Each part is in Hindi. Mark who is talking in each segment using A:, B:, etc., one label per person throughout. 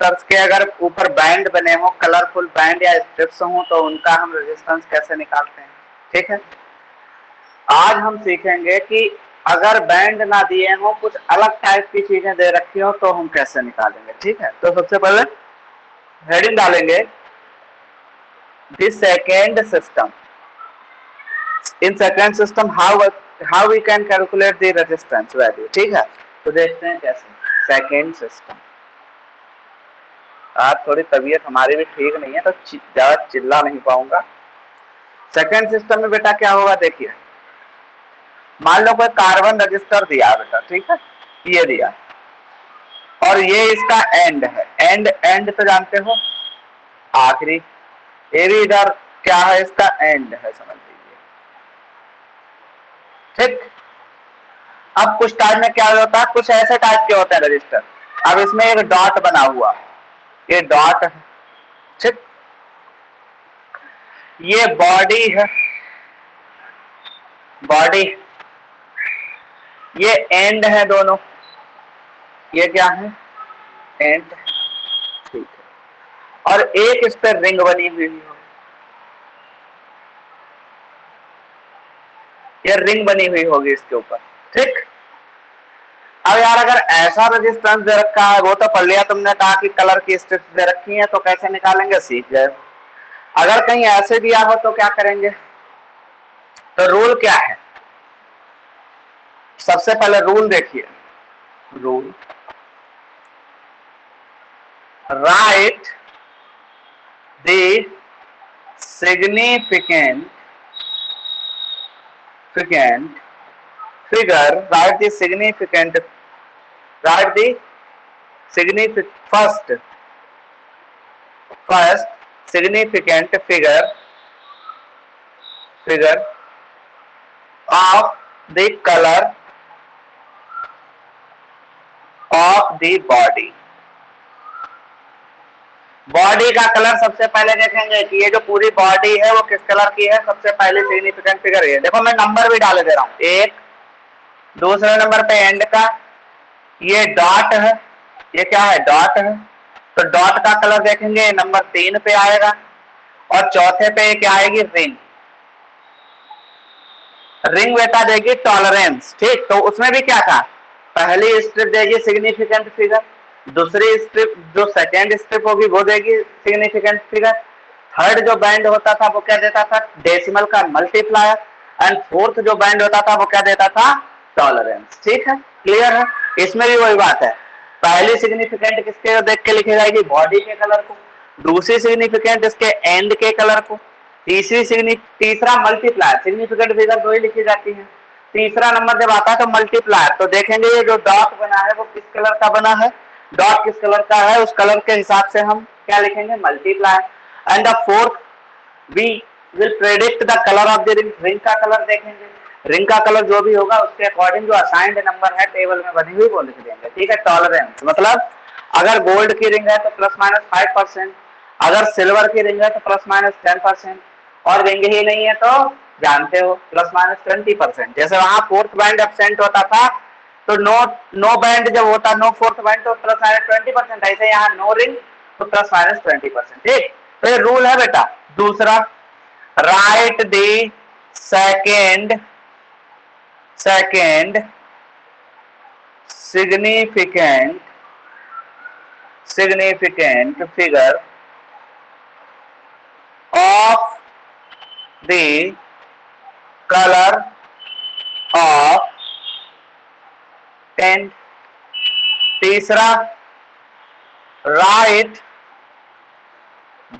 A: रेजिस्टर्स के अगर ऊपर बैंड बने हो, कलरफुल बैंड या स्ट्रिप्स हो, तो उनका हम रेजिस्टेंस कैसे निकालते हैं। ठीक है, आज हम सीखेंगे कि अगर बैंड ना दिए हो, कुछ अलग टाइप की चीजें दे रखी हो, तो हम कैसे निकालेंगे। ठीक है, तो सबसे पहले हेडिंग डालेंगे the second system. In second system how we can calculate the resistance value. ठीक है, तो देखते हैं कैसे। सेकेंड सिस्टम, आज थोड़ी तबीयत हमारी भी ठीक नहीं है, तो ज्यादा चिल्ला नहीं पाऊंगा। सेकेंड सिस्टम में बेटा क्या होगा, देखिए मान लो कोई कार्बन रजिस्टर दिया बेटा, ठीक है, ये दिया, और ये इसका एंड है। एंड एंड तो जानते हो, आखिरी। ये भी इधर क्या है, इसका एंड है, समझ लीजिए। ठीक, अब कुछ टाइम में क्या होता है, कुछ ऐसे टाइप के होते हैं रजिस्टर। अब इसमें एक डॉट बना हुआ, ये डॉट है। ठीक, ये बॉडी है, बॉडी, ये एंड है दोनों, ये क्या है, एंड। ठीक है, और एक इस पर रिंग बनी हुई है, ये रिंग बनी हुई होगी इसके ऊपर। ठीक, अब यार अगर ऐसा रेजिस्टेंस दे रखा है, वो तो पढ़ लिया तुमने, कहा कि कलर की स्ट्रिप्स दे रखी हैं, तो कैसे निकालेंगे सीख गए। अगर कहीं ऐसे दिया हो तो क्या करेंगे, तो रूल क्या है, सबसे पहले रूल देखिए। Rule, right the significant figure, write the significant, write the first significant figure of the color of the body। Body का कलर सबसे पहले देखेंगे कि ये जो पूरी बॉडी है वो किस कलर की है। सबसे पहले सिग्निफिकेंट फिगर ये देखो, मैं नंबर भी डाल दे रहा हूं। एक, दूसरे नंबर पे एंड का ये डॉट है, ये क्या है, डॉट है, तो डॉट का कलर देखेंगे नंबर 3 पे आएगा, और चौथे पे क्या आएगी, रिंग। रिंग बेटा देगी टॉलरेंस। ठीक, तो उसमें भी क्या था, पहली स्ट्रिप देगी सिग्निफिकेंट फिगर, दूसरी स्ट्रिप जो सेकेंड स्ट्रिप होगी वो देगी सिग्निफिकेंट फिगर, थर्ड जो बैंड होता था वो क्या देता था, डेसिमल का मल्टीप्लायर, एंड फोर्थ जो बैंड होता था वो क्या देता था, टॉलरेंस। ठीक है, क्लियर है। इसमें भी वही बात है, पहली सिग्निफिकेंट किसके देख के लिखी जाएगी, बॉडी के कलर को, दूसरी सिग्निफिकेंट इसके एंड के कलर को, तीसरा मल्टीप्लायर, सिग्निफिकेंट फिगर दो ही लिखी जाती है, तीसरा नंबर जब आता है तो मल्टीप्लायर। तो देखेंगे ये जो डॉट बना है वो किस कलर का बना है, डॉट किस कलर का है, उस कलर के हिसाब से हम क्या लिखेंगे, multiplier. And the fourth, we will predict the colour of the ring. Ring का कलर देखेंगे, रिंग का कलर जो भी होगा उसके अकॉर्डिंग जो असाइंड नंबर है टेबल में बनी हुई वो लिख देंगे। ठीक है, टॉलरेंस मतलब अगर गोल्ड की रिंग है तो प्लस माइनस 5%, अगर सिल्वर की रिंग है तो प्लस माइनस 10%, और रिंग ही नहीं है तो जानते हो प्लस माइनस 20%। जैसे वहां फोर्थ बैंड एब्सेंट होता था तो नो बैंड जब होता, नो फोर्थ बैंड, तो प्लस माइनस 20%। ऐसे यहाँ नो रिंग तो प्लस माइनस 20%। ठीक, तो ये रूल है बेटा। दूसरा, right the second significant figure of the color of tent। तीसरा, write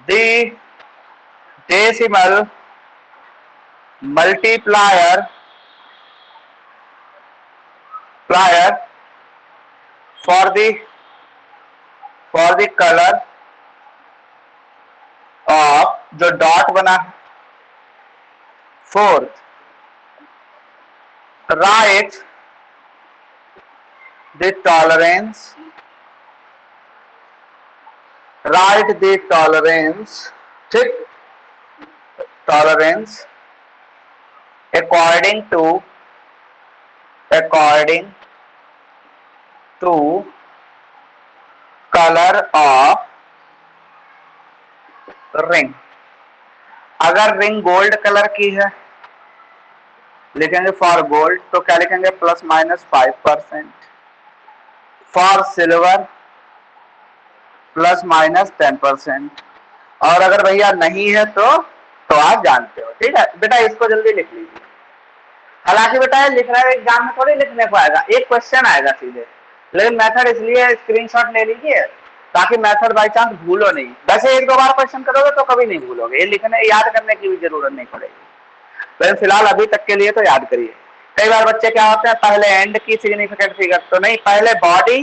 A: the decimal multiplier for the color of जो डॉट बना है। फोर्थ, राइट द टॉलरेंस, ठीक, tolerance according to colour of ring. अगर रिंग गोल्ड कलर की है लिखेंगे फॉर गोल्ड तो क्या लिखेंगे ±5%, फॉर सिल्वर ±10%, और अगर भैया नहीं है तो आप जानते हो। ठीक है बेटा, इसको जल्दी लिख लीजिए। हालांकि बेटा लिखना एग्जाम में थोड़ी लिखने को आएगा, एक क्वेश्चन आएगा सीधे, लेकिन मेथड इसलिए स्क्रीनशॉट ले लीजिए ताकि मेथड बाई चांस भूलो नहीं। वैसे एक दो बार क्वेश्चन करोगे तो कभी नहीं भूलोगे, ये लिखने याद करने की भी जरूरत नहीं पड़ेगी। लेकिन फिलहाल अभी तक के लिए तो याद करिए। कई बार बच्चे क्या होते हैं, पहले एंड की सिग्निफिकेंट फिगर, तो नहीं, पहले बॉडी,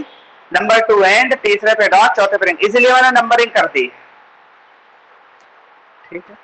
A: नंबर 2 एंड, तीसरे पे डॉट, चौथे पे रिंग, इसीलिए मैंने नंबरिंग कर दी। ठीक है,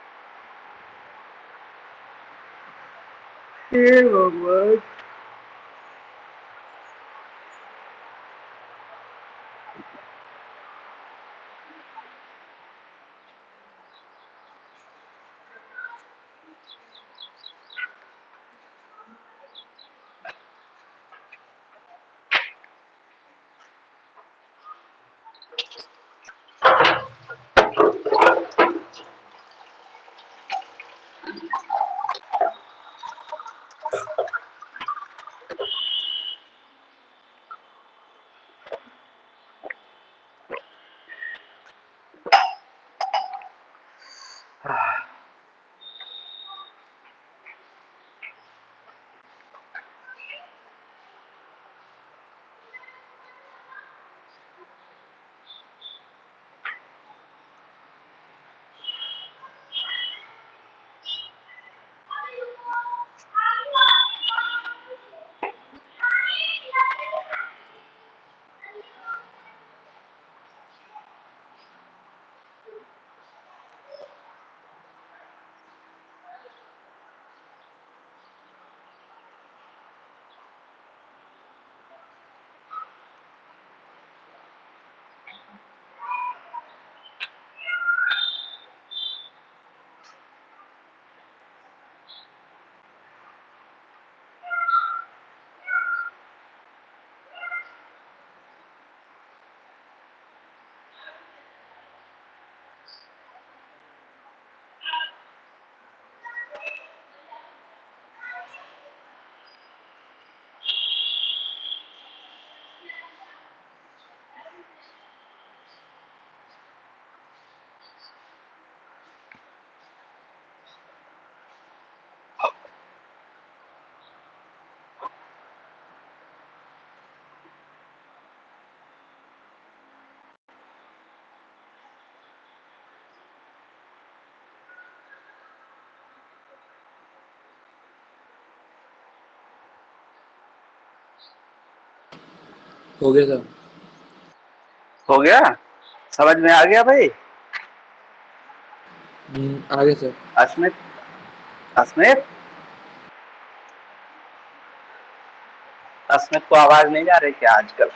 B: हो गया सर।
A: हो गया, समझ में आ गया भाई?
B: आगे सर।
A: अस्मित, अस्मित, अस्मित को आवाज नहीं जा रही क्या आजकल?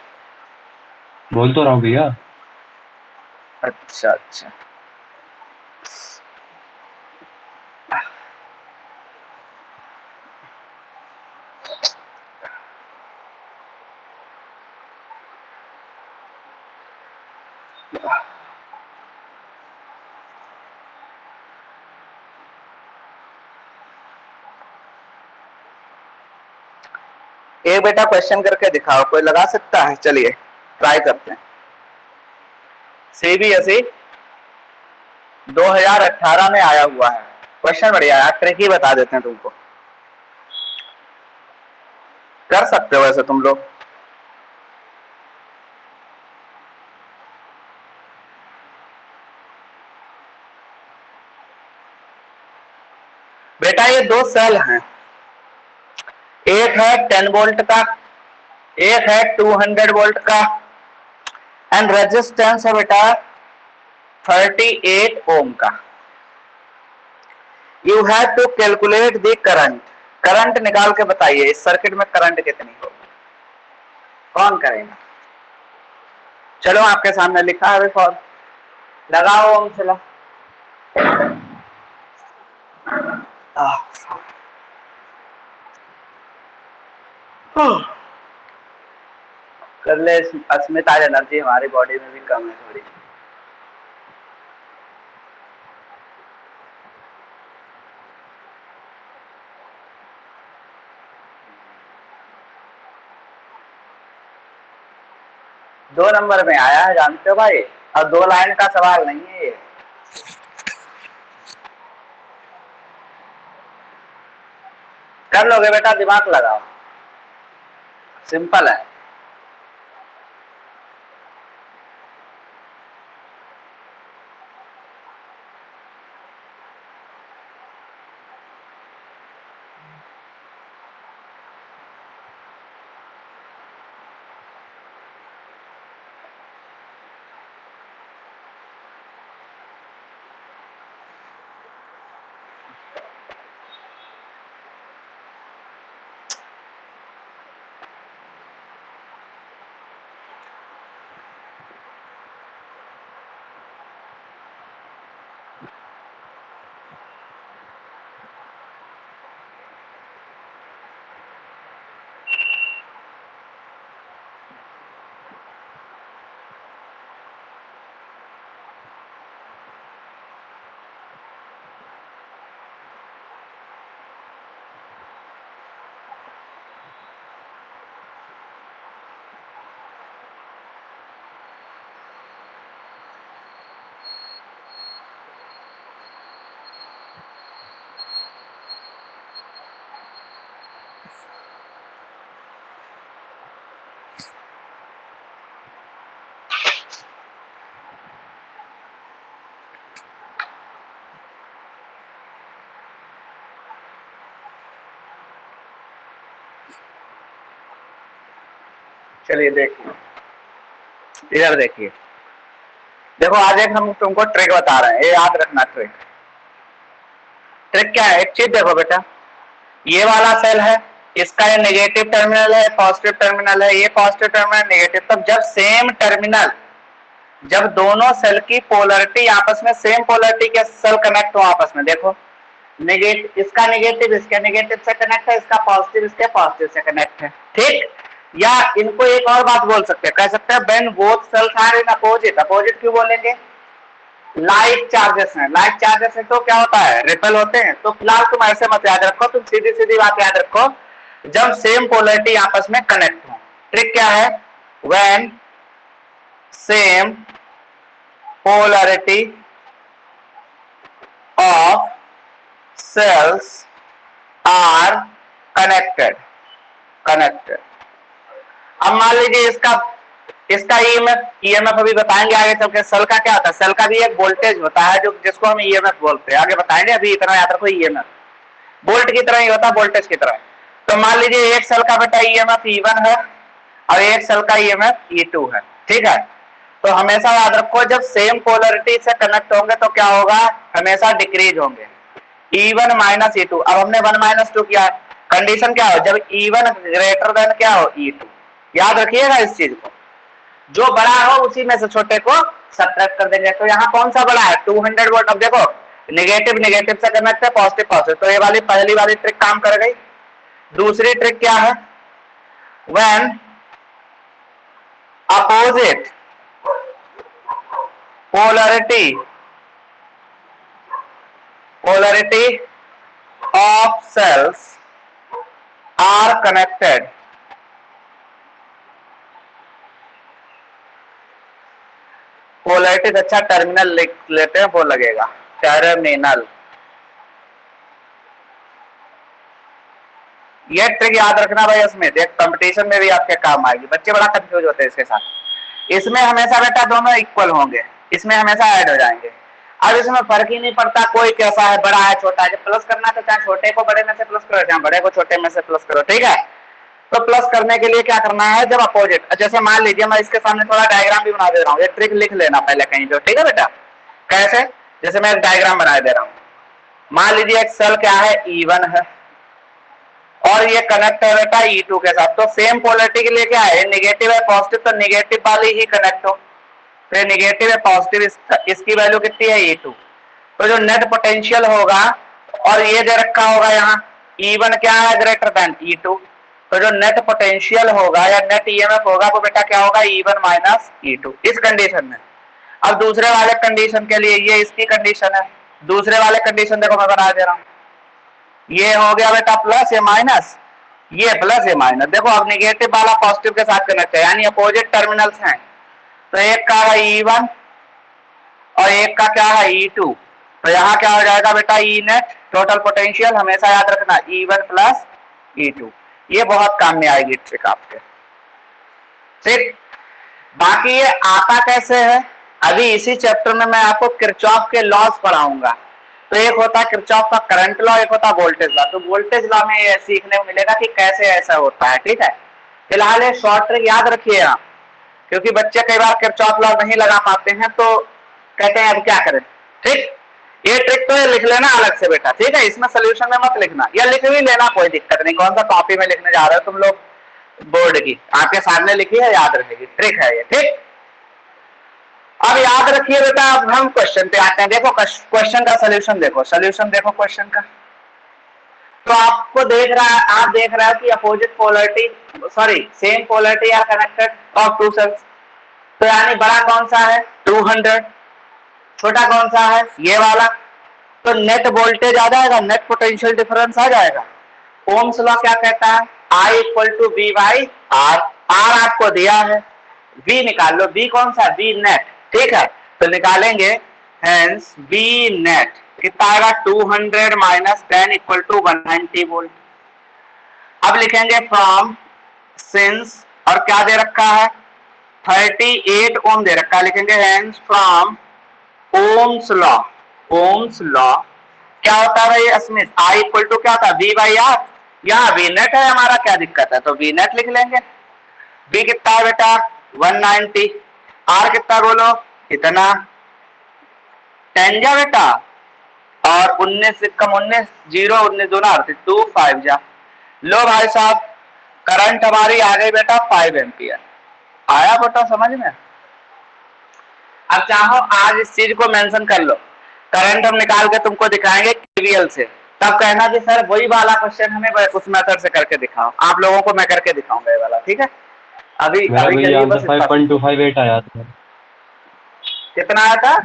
C: बोल तो रहा हूँ भैया।
A: अच्छा अच्छा, एक बेटा क्वेश्चन करके दिखाओ, कोई लगा सकता है? चलिए ट्राई करते हैं। सीबीएसई 2018 में आया हुआ है क्वेश्चन, बढ़िया है, ट्रिक ही बता देते हैं तुमको। कर सकते हो वैसे तुम लोग। बेटा ये दो सेल हैं, एक है 10 वोल्ट का, एक है 200 वोल्ट का, एंड रेजिस्टेंस है बेटा 38 ओम का। You have to calculate the current. Current निकाल के बताइए इस सर्किट में करंट कितनी होगी। कौन करेगा? चलो आपके सामने लिखा है फॉर्म, लगाओ ओम से ला। कर ले। अस्मिता, आज एनर्जी हमारी बॉडी में भी कम है थोड़ी। दो नंबर में आया है, जानते हो भाई, और 2 लाइन का सवाल नहीं है ये। कर लोगे बेटा, दिमाग लगाओ, सिंपल है। चलिए देखिए, इधर देखिए, देखो आज एक हम तुमको ट्रिक बता रहे हैं, ये याद रखना। ट्रिक ट्रिक क्या है, एक चीज देखो बेटा, ये वाला सेल है, इसका ये नेगेटिव टर्मिनल है, पॉजिटिव टर्मिनल है, ये पॉजिटिव टर्मिनल नेगेटिव। तब जब सेम टर्मिनल, जब दोनों सेल की पोलरिटी आपस में सेम पोलरिटी के सेल कनेक्ट हो आपस में, देखो नेगेटिव, इसका नेगेटिव इसके नेगेटिव से कनेक्ट है, इसका पॉजिटिव इसके पॉजिटिव से कनेक्ट है, ठीक। या इनको एक और बात बोल सकते हैं, कह सकते हैं when both cells are in opposite. Opposite क्यों बोलेंगे, लाइक चार्जेस हैं, लाइक चार्जेस है तो क्या होता है, रिपेल होते हैं। तो फिलहाल तुम ऐसे मत याद रखो, तुम सीधी सीधी बात याद रखो, जब सेम पोलरिटी आपस में कनेक्ट हो। ट्रिक क्या है, when same polarity of cells are connected। अब मान लीजिए इसका ईएमएफ अभी बताएंगे आगे चल के। सेल का क्या होता है, सेल का भी एक वोल्टेज होता है जो जिसको हम ईएमएफ बोलते हैं, आगे बताएंगे। अभी इतना याद रखो, ईएमएफ वोल्ट की तरह ही होता है, वोल्टेज की तरह। तो मान लीजिए एक सेल का बेटा ईएमएफ E1 है और एक सेल का ईएमएफ E2 है, ठीक है। तो हमेशा याद रखो, जब सेम पोलरिटी से कनेक्ट होंगे तो क्या होगा, हमेशा डिक्रीज होंगे, E1 माइनस E2। अब हमने 1 माइनस 2 किया, कंडीशन क्या हो, जब E1 ग्रेटर देन क्या हो, E2। याद रखिएगा इस चीज को, जो बड़ा हो उसी में से छोटे को सब्ट्रैक्ट कर देंगे। तो यहाँ कौन सा बड़ा है, 200 वोल्ट। अब देखो नेगेटिव नेगेटिव से कनेक्ट है, पॉजिटिव पॉजिटिव, तो ये वाली पहली वाली ट्रिक काम कर गई। दूसरी ट्रिक क्या है, when opposite polarity of cells are connected, polarity अच्छा टर्मिनल लिख लेते हैं, वो लगेगा टर्मिनल। ये ट्रिक याद रखना भाई, इसमें देख कंपटीशन में भी आपके काम आएगी, बच्चे बड़ा कंफ्यूज होते हैं इसके साथ। इसमें हमेशा बेटा दोनों इक्वल होंगे, इसमें हमेशा ऐड हो जाएंगे। अब इसमें फर्क ही नहीं पड़ता कोई कैसा है, बड़ा है छोटा है, जब प्लस करना तो चाहे छोटे को बड़े में से प्लस करो, चाहे बड़े को छोटे में से प्लस करो, ठीक है। तो प्लस करने के लिए क्या करना है, जब अपोजिट, जैसे मान लीजिए मैं इसके सामने थोड़ा डायग्राम भी बना दे रहा हूँ, ये ट्रिक लिख लेना पहले कहीं पे, ठीक है बेटा। कैसे, जैसे मैं एक डायग्राम बना दे रहा हूँ, मान लीजिए एक सेल क्या है, E1 है और ये कनेक्ट है बेटा E2 के साथ। तो सेम पोलरिटी के लिए क्या है, नेगेटिव है पॉजिटिव, तो नेगेटिव वाली ही कनेक्ट हो, तो नेगेटिव है पॉजिटिव, इसकी वैल्यू कितनी है, E2। तो जो नेट पोटेंशियल होगा, और ये दे रखा होगा यहाँ E1 क्या है, ग्रेटर देन E2, तो तो जो नेट पोटेंशियल होगा या नेट ईएमएफ होगा वो बेटा क्या होगा, E1 माइनस E2 इस कंडीशन में। अब दूसरे वाले कंडीशन के लिए ये इसकी कंडीशन है, दूसरे वाले कंडीशन देखो मैं बना दे रहा हूं, ये हो गया बेटा प्लस ये माइनस, ये प्लस ये माइनस। देखो अब निगेटिव वाला पॉजिटिव के साथ कनेक्ट है यानी अपोजिट टर्मिनल्स हैं, तो एक का है E1 और एक का क्या है E2, तो यहाँ क्या हो जाएगा बेटा E नेट टोटल पोटेंशियल, हमेशा याद रखना E1 प्लस E2, ये बहुत काम में आएगी ट्रिक आपके। ठीक, बाकी ये आता कैसे है, अभी इसी चैप्टर में मैं आपको किरचॉफ के लॉज पढ़ाऊंगा। तो एक होता है किरचॉफ का करंट लॉ, एक होता है वोल्टेज लॉ। तो वोल्टेज लॉ में ये सीखने को मिलेगा कि कैसे ऐसा होता है। ठीक है, फिलहाल ये शॉर्ट ट्रिक याद रखिए आप, क्योंकि बच्चे कई बार किरचॉफ लॉ नहीं लगा पाते हैं तो कहते हैं अब क्या करें। ठीक, ये ट्रिक तो ये लिख लेना अलग से बेटा, ठीक है, इसमें सोल्यूशन में मत लिखना, या लिख भी लेना कोई दिक्कत नहीं, कौन सा कॉपी में लिखने जा रहे हो तुम लोग, बोर्ड की आपके सामने लिखी है, याद रखेगी, ट्रिक है ये। ठीक, अब याद रखिए बेटा, अब हम क्वेश्चन पे आते हैं। देखो क्वेश्चन का सोल्यूशन देखो, सोल्यूशन देखो क्वेश्चन का। तो आपको देख रहा है, आप देख रहे हो कि opposite polarity sorry same polarity are connected of two cells, तो यानी बड़ा कौन सा है 200, छोटा कौन सा है ये वाला, तो नेट वोल्टेज आ जाएगा, नेट पोटेंशियल डिफरेंस आ जाएगा। ओम्स लॉ क्या कहता है, I equal to B by R, R आपको दिया है, बी निकाल लो, बी कौन सा, बी नेट। ठीक है, तो निकालेंगे, हेंस बी नेट कितना आएगा 200 माइनस 10 इक्वल टू 190 वोल्ट। अब लिखेंगे फ्रॉम सिंस, और क्या दे रखा है 38 ओम दे रखा है, लिखेंगे hence from Ohm's law. Ohm's law क्या होता है भाई अस्मित, आई इक्वल टू क्या था वी बाई आर, यहाँ वी नेट है हमारा, क्या दिक्कत है, तो वी नेट लिख लेंगे। बी कितना है बेटा 190, आर कितना बोलो इतना 10 जा बेटा, और 19 से कम 19, 0 19 दो ना 2 5 जा। लो भाई साहब, करंट हमारी आ गई बेटा 5 एम्पियर, आया बेटा समझ में। अब चाहो आज इस चीज को मेंशन कर लो, करंट हम निकाल के तुमको दिखाएंगे केवीएल से, तब कहना कि सर वही वाला क्वेश्चन हमें उस मेथड से करके दिखाओ, आप लोगों को मैं करके दिखाऊंगा ये वाला। ठीक है, अभी
C: मेरा
A: अभी
C: भैया
A: चलिए
C: आंसर
A: बस इतना।
C: 5.258 आया था।
A: कितना आया था,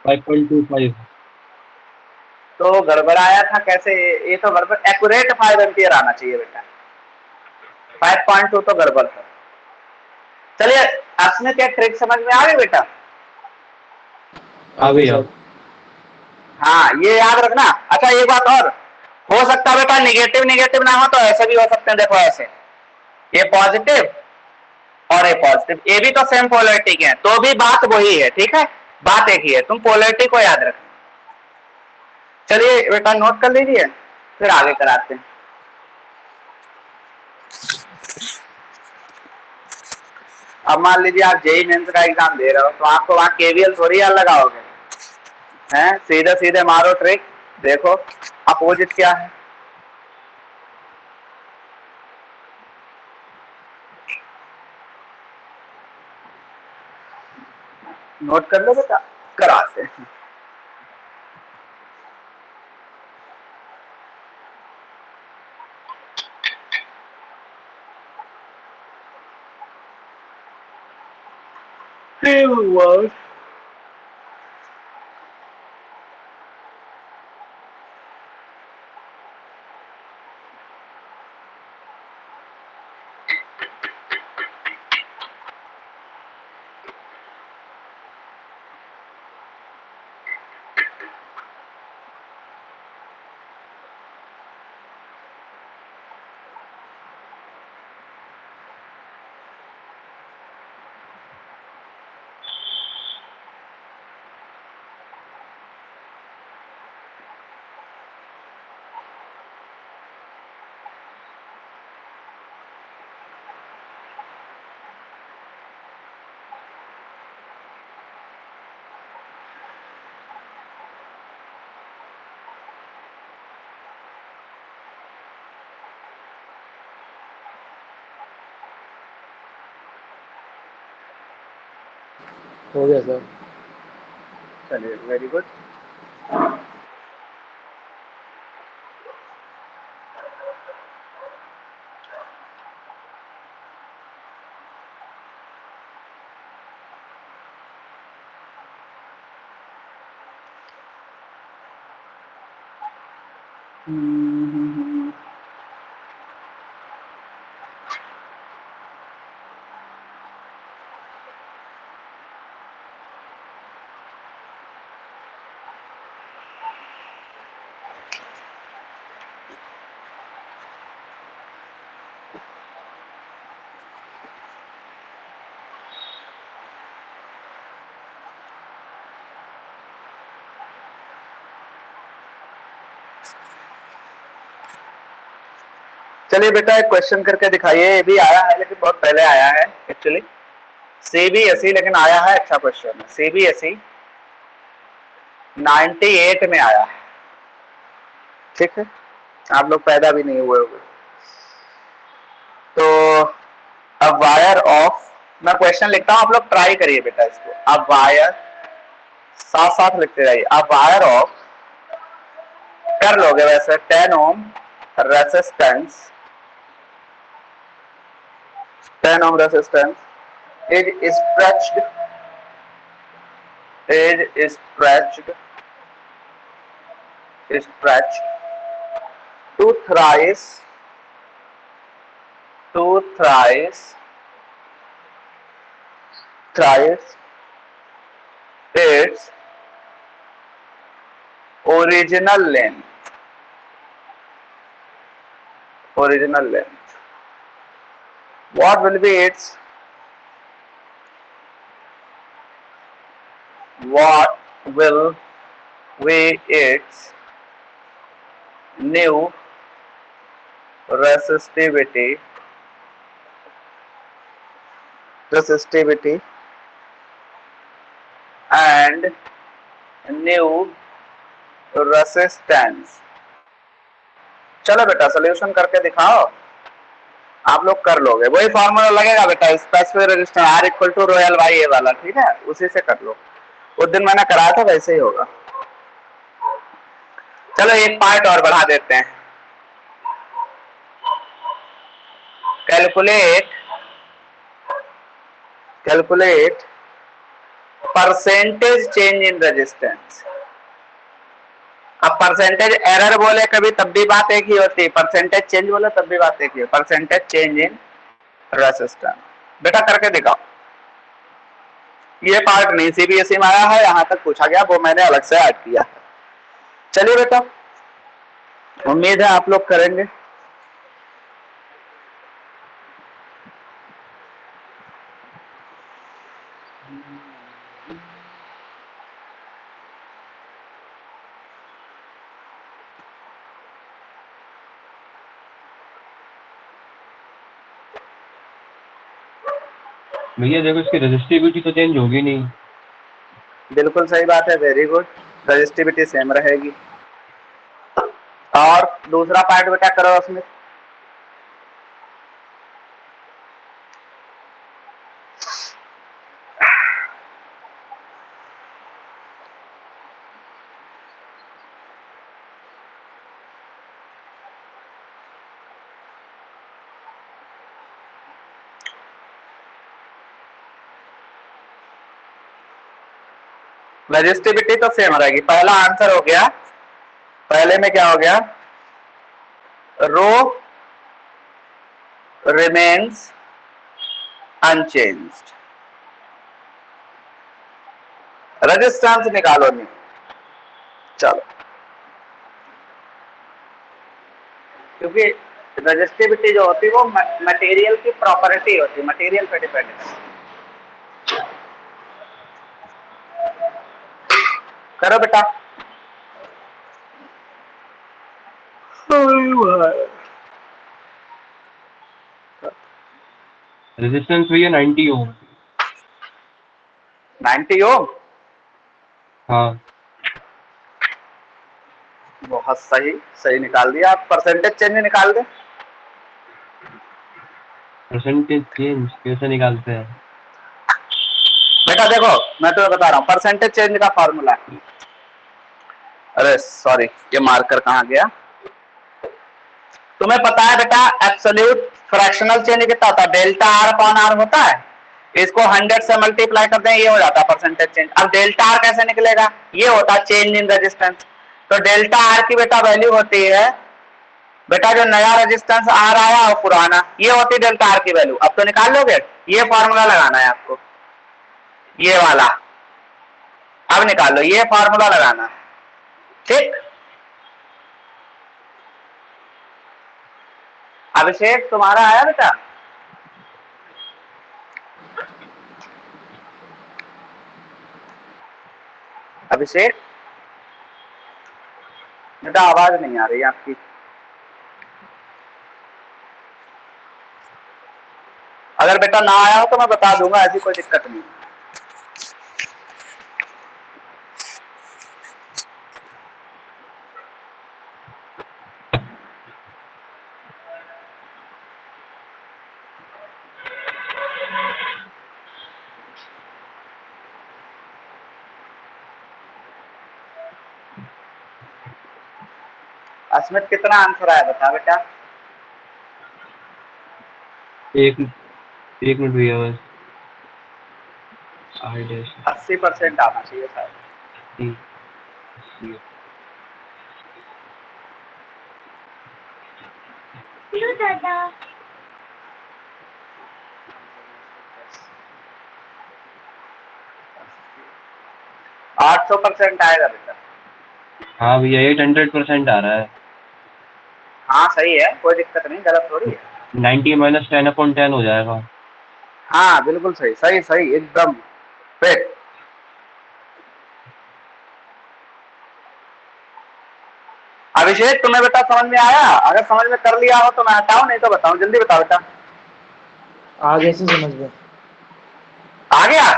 C: 5.25।
A: तो गड़बड़ आया था कैसे, ये तो गड़बड़, एक्यूरेट 5 एम्पियर आना चाहिए बेटा, 5.2 तो गड़बड़ है। चलिए आपने क्या ट्रिक समझ में आ गई बेटा,
C: आ गया।
A: हाँ ये याद रखना। अच्छा एक बात और, हो सकता है बेटा निगेटिव निगेटिव ना हो तो ऐसे भी हो सकते हैं, देखो ऐसे, ये पॉजिटिव और ये पॉजिटिव, ये भी तो सेम पोलरिटी के हैं, तो भी बात वही है। ठीक है, बात एक ही है, तुम पोलरिटी को याद रखना। चलिए बेटा नोट कर लीजिए, फिर आगे कराते हैं। अब मान लीजिए आप जेई मेंस का एग्जाम दे रहे हो, तो आपको वहां केवीएल थोड़ी यार लगाओगे, हैं सीधे सीधे मारो ट्रिक, देखो अपोजिट क्या है। नोट कर लो बेटा, कराते हैं।
B: हो गया सर।
A: चलिए वेरी गुड। चलिए बेटा एक क्वेश्चन करके दिखाइए। ये भी आया है लेकिन बहुत पहले आया है एक्चुअली, सीबीएसई, लेकिन आया है अच्छा क्वेश्चन है। सीबीएसई 98 में आया है, ठीक है, आप लोग पैदा भी नहीं हुए होंगे। तो अ वायर ऑफ, मैं क्वेश्चन लिखता हूं, आप लोग ट्राई करिए बेटा इसको। अ वायर, साथ साथ लिखते जाइए। अ वायर ऑफ, कर लोगे वैसे, 10 ओम resistance, 10 ohm resistance is stretched to thrice its original length. What will be its new resistivity and new resistance? चलो बेटा सोल्यूशन करके दिखाओ, आप लोग कर लोगे। वही फॉर्मूला लगेगा बेटा, specific resistance R equal to rho L by A वाला, ठीक है, उसी से कर लो। उस दिन मैंने कराया था वैसे ही होगा। चलो एक पार्ट और बढ़ा देते हैं। Calculate percentage change in resistance. अब परसेंटेज एरर बोले कभी तब भी बात एक ही होती है, परसेंटेज चेंज बोले तब भी बात एक ही है। परसेंटेज चेंज इन रेजिस्टेंस बेटा करके दिखाओ। ये पार्ट नहीं सीबीएसई में आया है, यहां तक पूछा गया, वो मैंने अलग से ऐड किया। चलिए बेटा, उम्मीद है आप लोग करेंगे।
C: भैया देखो इसकी रेजिस्टिविटी तो चेंज होगी नहीं।
A: बिल्कुल सही बात है, वेरी गुड, रजिस्टिविटी सेम रहेगी। और दूसरा पार्ट बेटा करो उसमें। रजिस्टिविटी तो सेम रहेगी। पहला आंसर हो गया, पहले में क्या हो गया, रो रिमेन्स अनचेंज्ड, रेजिस्टेंस निकालो नहीं। चलो, क्योंकि रजिस्टिविटी जो होती है वो मटेरियल की प्रॉपर्टी होती है, मटेरियल पे डिपेंड है। करो बेटा।
C: रेजिस्टेंस भैया 90 ओम।
A: 90 ओम,
C: हाँ
A: बहुत सही, सही निकाल दिया आप। परसेंटेज चेंज निकाल दे।
C: परसेंटेज चेंज कैसे निकालते हैं?
A: बेटा देखो मैं तुम्हें बता रहा हूं, परसेंटेज चेंज का फॉर्मूला है, अरे सॉरी ये मार्कर कहां गया। तुम्हें पता है बेटा एब्सोल्यूट फ्रैक्शनल चेंज कितना होता है, डेल्टा आर अपॉन आर होता है। इसको 100 से मल्टीप्लाई करते हैं, ये हो जाता है परसेंटेज चेंज। अब डेल्टा आर कैसे निकलेगा, ये होता है चेंज इन रेजिस्टेंस। तो डेल्टा आर की बेटा वैल्यू होती है बेटा जो नया रेजिस्टेंस आ रहा है और पुराना, ये होती है डेल्टा आर की वैल्यू। अब तो निकाल लोगे, ये फॉर्मूला लगाना है आपको, ये वाला अब निकाल लो, ये फॉर्मूला लगाना है, ठीक। अभिषेक तुम्हारा आया बेटा? अभिषेक बेटा आवाज नहीं आ रही आपकी। अगर बेटा ना आया हो तो मैं बता दूंगा, ऐसी कोई दिक्कत नहीं। अस्मित कितना आंसर आया बता बेटा?
C: एक मिनट भैया बस।
A: 80% आना चाहिए शायद।
D: दादा
A: 800% आएगा बेटा।
C: हाँ भैया 800% आ रहा है।
A: हाँ सही है, कोई दिक्कत नहीं, गलत थोड़ी है।
C: 90 माइनस 10/10 हो जाएगा।
A: हाँ बिल्कुल सही, सही सही एकदम फिट। अभिषेक तुम्हें बेटा समझ में आया? अगर समझ में कर लिया हो तो मैं हटाऊं, नहीं तो बताऊं, जल्दी बताओ बेटा।
B: आगे से समझ में।
A: आ गया?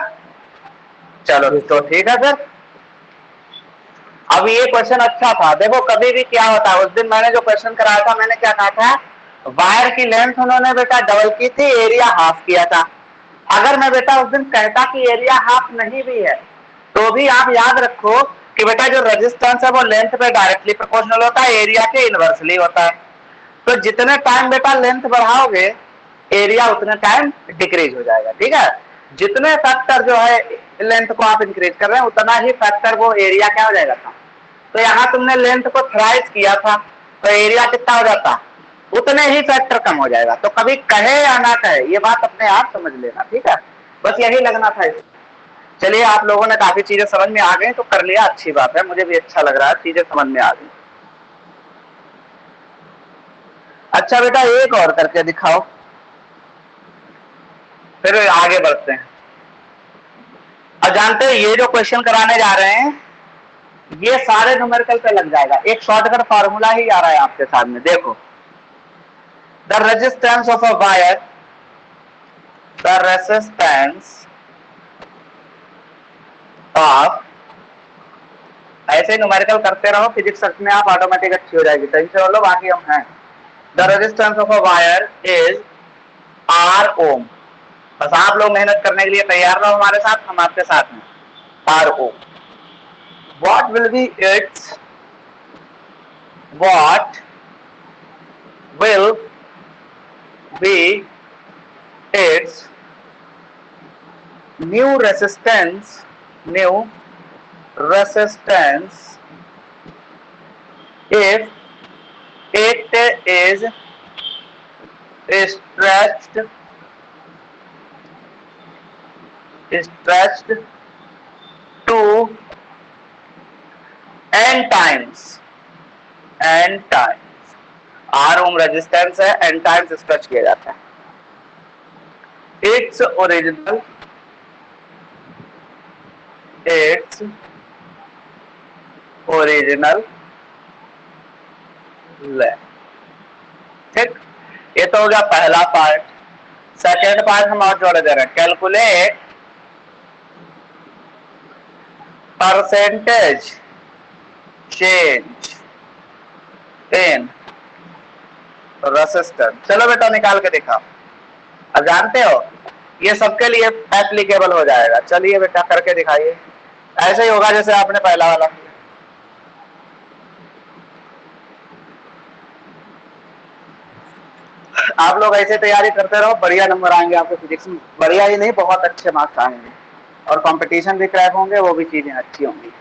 A: चलो तो ठीक है फिर। अब ये क्वेश्चन अच्छा था, देखो कभी भी क्या होता है, उस दिन मैंने जो क्वेश्चन कराया था मैंने क्या कहा था, वायर की लेंथ उन्होंने बेटा डबल की थी, एरिया हाफ किया था। अगर मैं बेटा उस दिन कहता कि एरिया हाफ नहीं भी है तो भी आप याद रखो कि बेटा जो रेजिस्टेंस है वो लेंथ पे डायरेक्टली प्रोपोर्शनल होता है, एरिया के इनवर्सली होता है। तो जितने टाइम बेटा लेंथ बढ़ाओगे एरिया उतने टाइम डिक्रीज हो जाएगा, ठीक है। जितने फैक्टर जो है लेंथ को आप इंक्रीज कर रहे हैं उतना ही फैक्टर वो एरिया क्या हो जाएगा था। तो यहाँ तुमने लेंथ को थ्राइस किया था तो एरिया कितना हो जाता, उतने ही फैक्टर कम हो जाएगा। तो कभी कहे या ना कहे ये बात अपने आप समझ लेना, ठीक है, बस यही लगना था इसमें। चलिए आप लोगों ने काफी चीजें समझ में आ गई तो कर लिया, अच्छी बात है, मुझे भी अच्छा लग रहा है, चीजें समझ में आ गई। अच्छा बेटा एक और करके दिखाओ फिर आगे बढ़ते हैं। अब जानते हैं ये जो क्वेश्चन कराने जा रहे हैं ये सारे न्यूमेरिकल पे लग जाएगा, एक शॉर्टकट फार्मूला ही आ रहा है आपके सामने, देखो। The resistance of a wire, the resistance of, ऐसे न्यूमेरिकल करते रहो, फिजिक्स में आप ऑटोमेटिक अच्छी हो जाएगी, टेंशन लो, बाकी हम हैं। The resistance of a wire is R ohm. बस आप लोग मेहनत करने के लिए तैयार रहो हमारे साथ, हम आपके साथ हैं। R ohm, what will be its new resistance if it is stretched to n times R ohm resistance है, n टाइम्स स्ट्रेच किया जाता है। इट्स ओरिजिनल लेंथ, ठीक। ये तो हो गया पहला पार्ट। सेकेंड पार्ट हम और जोड़े दे रहे हैं, calculate percentage change in resistance. चलो बेटा निकाल के दिखाओ। अब जानते हो ये सबके लिए एप्लीकेबल हो जाएगा, चलिए बेटा करके दिखाइए। ऐसे ही होगा जैसे आपने पहला वाला किया। आप लोग ऐसे तैयारी करते रहो, बढ़िया नंबर आएंगे आपके फिजिक्स में, बढ़िया ही नहीं बहुत अच्छे मार्क्स आएंगे और कंपटीशन भी क्रैक होंगे, वो भी चीजें अच्छी होंगी।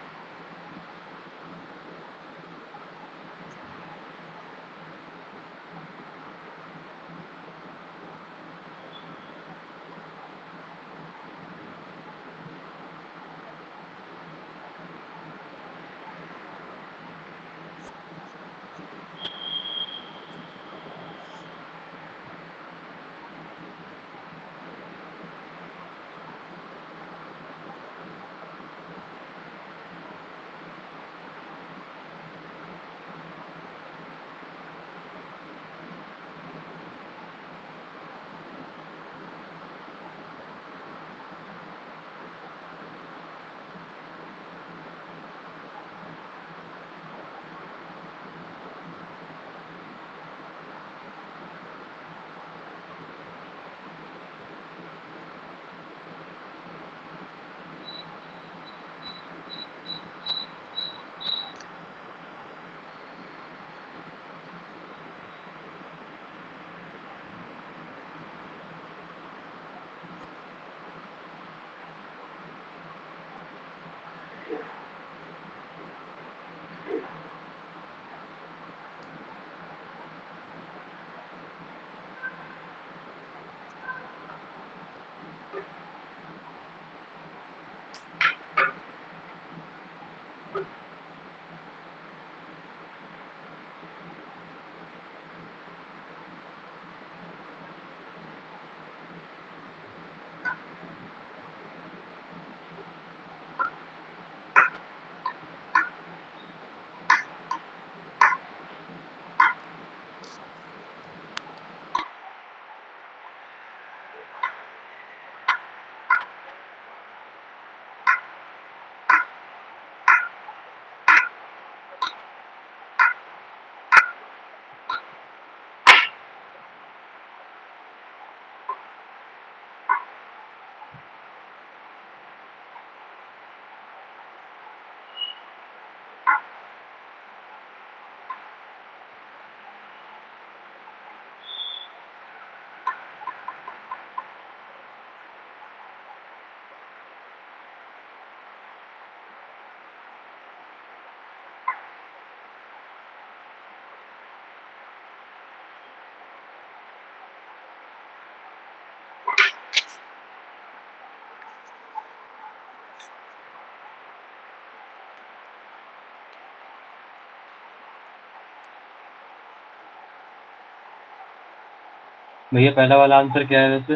C: भैया पहला वाला आंसर क्या है वैसे?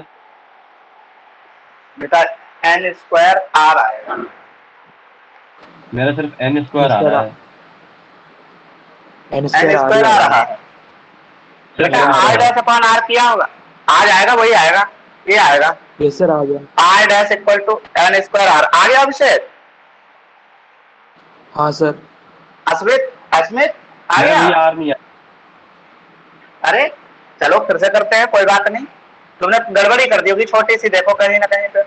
A: बेटा एन स्क्वायर आर आएगा।
C: मेरा सिर्फ एन स्क्वायर आ रहा है।
B: एन
A: एन
B: स्क्वायर आर ही
A: स्क्वायर
B: आ
A: आ
B: रहा
A: रहा
B: है।
A: है बेटा,
B: मेरा आ
A: आर
B: रहा
A: डैश अपॉन आर किया होगा, आ जाएगा, वही आएगा, ये आएगा।
B: है। यस सर आ गया।
A: R dash equal to n square R आ गया अभिषेक?
B: हाँ सर।
A: अस्मित, अस्मित आ
C: मेरा
A: गया?
C: भैया आर नहीं आया।
A: अरे चलो फिर से करते हैं, कोई बात नहीं। तुमने गड़बड़ी कर दी होगी छोटी सी, देखो कहीं ना कहीं पे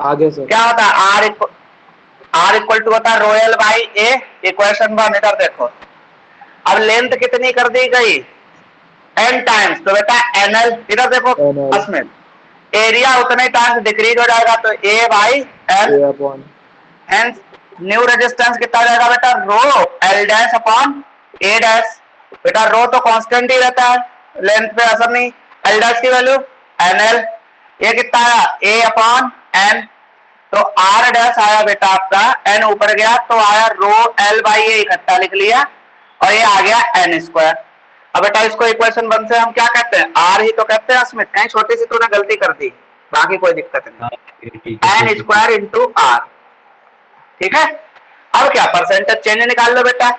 B: आ गया सर।
A: क्या होता है। आर इक्वल टू होता है royal by A, equation one. इधर देखो, अब लेंथ कितनी कर दी गई, एन टाइम्स, तो बेटा एनएल। इधर देखो
B: एन
A: अस्मित, एरिया उतने टाइम्स डिक्रीज हो जाएगा, तो A by L.
B: A upon
A: hence new resistance कितना जाएगा बेटा, rho L dash upon A dash. बेटा रो तो कांस्टेंट ही रहता है, लेंथ पे असर नहीं। एल डैश की वैल्यू एन एल, ये कितना आया, ए अपॉन एन। तो आर डैश आया बेटा आपका, एन ऊपर गया तो आया रो एल बाई ए, इकट्ठा लिख लिया, और ये आ गया एन स्क्वायर। अब बेटा इसको इक्वेशन वन से हम क्या कहते हैं, आर ही तो कहते हैं अस्मित, कहीं छोटी सी तूने गलती कर दी, बाकी कोई दिक्कत
C: हाँ,
A: नहीं।
C: ठीक है
A: एन स्क्वायर इंटू आर, ठीक है। अब क्या परसेंटेज चेंज निकाल लो बेटा,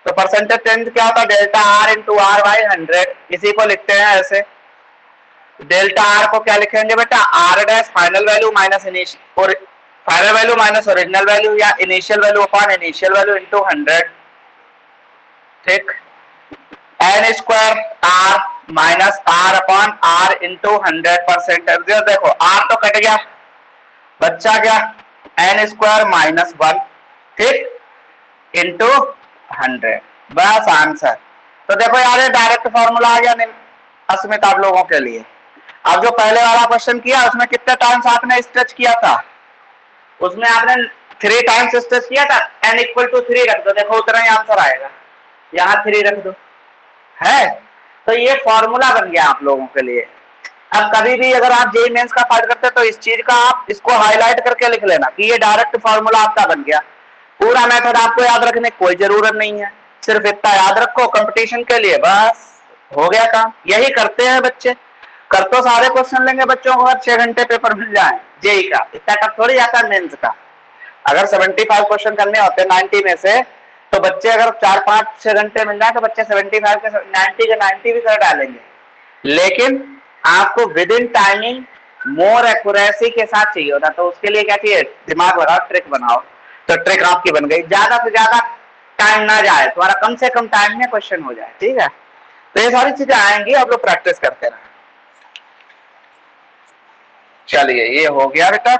A: तो परसेंटेज चेंज क्या होता है, delta R into R by 100, इसी को लिखते हैं ऐसे। डेल्टा आर को क्या लिखेंगे बेटा, R dash final value minus initial, और final value minus original value, या initial value upon initial value into 100, ठीक। N square R minus R upon R into 100%। देखो आर तो कट गया, बच्चा क्या, एन स्क्वायर माइनस 1, ठीक, इंटू 100, बस आंसर। तो देखो यार ये डायरेक्ट फॉर्मूला आ गया अस्मित आप लोगों के लिए। अब जो पहले वाला क्वेश्चन किया उसमें कितने टाइम्स आपने स्ट्रेच किया था, उसमें आपने 3 टाइम्स स्ट्रेच किया था, एन इक्वल टू 3 रख दो, देखो उतना ही आंसर आएगा, यहां 3 रख दो, है। तो ये फॉर्मूला बन गया आप लोगों के लिए। अब कभी भी अगर आप जेईई मेंस का फाइट करते हैं तो इस चीज का आप इसको हाईलाइट करके लिख लेना कि ये डायरेक्ट फॉर्मूला आपका बन गया। पूरा मेथड आपको याद रखने की कोई जरूरत नहीं है, सिर्फ इतना याद रखो कंपटीशन के लिए, बस हो गया काम। यही करते हैं बच्चे, कर तो सारे क्वेश्चन लेंगे बच्चों को, अगर 6 घंटे पेपर मिल जाए जेईई का, इतना टफ थोड़ी जाता है मेंस का। अगर 75 क्वेश्चन करने होते हैं 90 में से, तो बच्चे अगर 4-5-6 घंटे मिल जाए तो बच्चे 75 के 90 के 90 भी कर डालेंगे। लेकिन आपको with in timing more accuracy के साथ चाहिए होता, तो उसके लिए क्या चाहिए, दिमाग लगाओ, ट्रिक बनाओ। तो ट्रिक आपकी बन गई, ज्यादा से ज्यादा टाइम ना जाए तुम्हारा, कम से कम टाइम में क्वेश्चन हो जाए, ठीक है। तो ये सारी चीजें आएंगी, आप लोग प्रैक्टिस करते रहे। चलिए ये हो गया बेटा।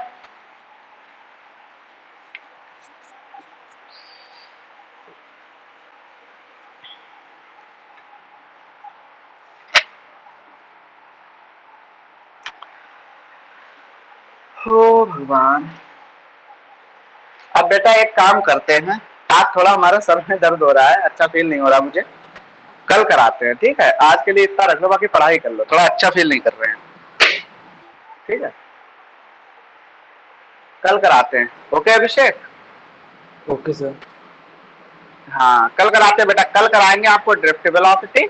A: हो भगवान, अब बेटा एक काम करते हैं, आज थोड़ा हमारा सर में दर्द हो रहा है, अच्छा फील नहीं हो रहा मुझे, कल कराते हैं, ठीक है? आज के लिए इतना रख लो, बाकी पढ़ाई कर लो, थोड़ा अच्छा फील नहीं कर रहे हैं, ठीक है? कल कराते हैं, ओके अभिषेक?
B: Okay sir.
A: हाँ कल कराते हैं बेटा, कल कराएंगे आपको ड्रिफ्ट वेलोसिटी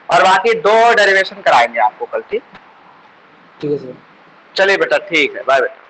A: और बाकी 2 डेरिवेशन कराएंगे आपको कल, ठीक?
B: ठीक है सर।
A: चलिए बेटा, ठीक है, बाय बेटा।